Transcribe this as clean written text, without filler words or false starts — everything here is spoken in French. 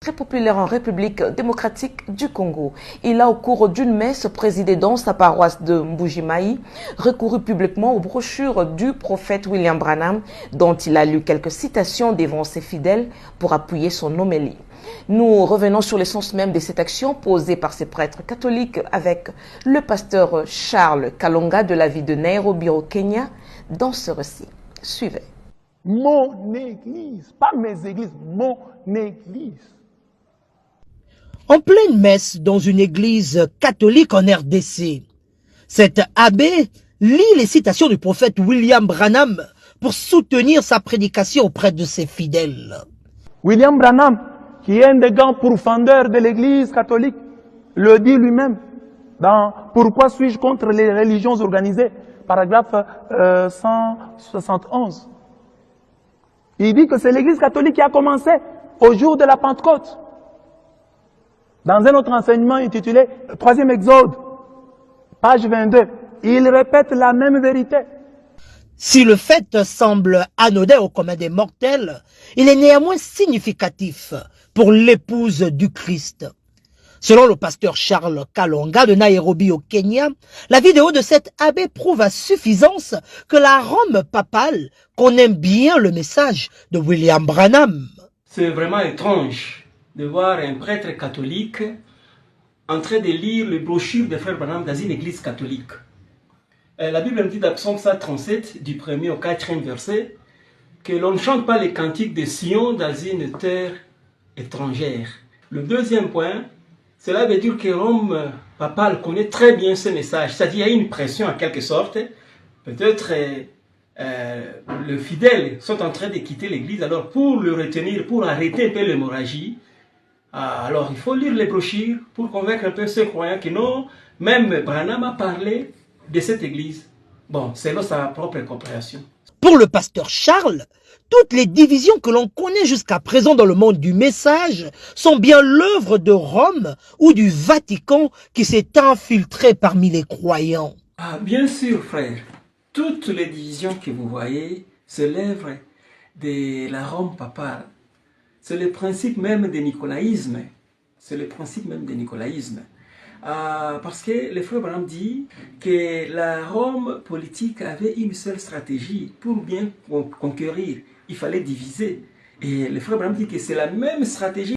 Très populaire en République démocratique du Congo. Il a, au cours d'une messe présidée dans sa paroisse de Mbujimayi, recouru publiquement aux brochures du prophète William Branham, dont il a lu quelques citations devant ses fidèles pour appuyer son homélie. Nous revenons sur l'essence même de cette action posée par ces prêtres catholiques avec le pasteur Charles Kalonga de la ville de Nairobi au Kenya dans ce récit. Suivez. Mon église, pas mes églises, mon église. En pleine messe dans une église catholique en RDC, cet abbé lit les citations du prophète William Branham pour soutenir sa prédication auprès de ses fidèles. William Branham, qui est un des grands pourfendeurs de l'église catholique, le dit lui-même dans « Pourquoi suis-je contre les religions organisées ?» paragraphe 171. Il dit que c'est l'église catholique qui a commencé au jour de la Pentecôte. Dans un autre enseignement intitulé « Troisième Exode », page 22, il répète la même vérité. Si le fait semble anodin au commun des mortels, il est néanmoins significatif pour l'épouse du Christ. Selon le pasteur Charles Kalonga de Nairobi au Kenya, la vidéo de cet abbé prouve à suffisance que la Rome papale connaît bien le message de William Branham. C'est vraiment étrange de voir un prêtre catholique en train de lire les brochures de frère Branham dans une église catholique. La Bible me dit dans Psaume 137, du 1er au 4e verset, que l'on ne chante pas les cantiques de Sion dans une terre étrangère. Le deuxième point, cela veut dire que Rome papale connaît très bien ce message, c'est-à-dire qu'il y a une pression en quelque sorte. Peut-être les fidèles sont en train de quitter l'église, alors pour le retenir, pour arrêter un peu l'hémorragie, alors il faut lire les brochures pour convaincre un peu ceux croyants que non, même Branham a parlé de cette église. Bon, selon sa propre compréhension. Pour le pasteur Charles, toutes les divisions que l'on connaît jusqu'à présent dans le monde du message sont bien l'œuvre de Rome ou du Vatican qui s'est infiltré parmi les croyants. Ah, bien sûr, frère. Toutes les divisions que vous voyez, c'est l'œuvre de la Rome papale. C'est le principe même du nicolaïsme. C'est le principe même du nicolaïsme. Parce que le frère Branham dit que la Rome politique avait une seule stratégie pour bien conquérir. Il fallait diviser. Et le frère Branham dit que c'est la même stratégie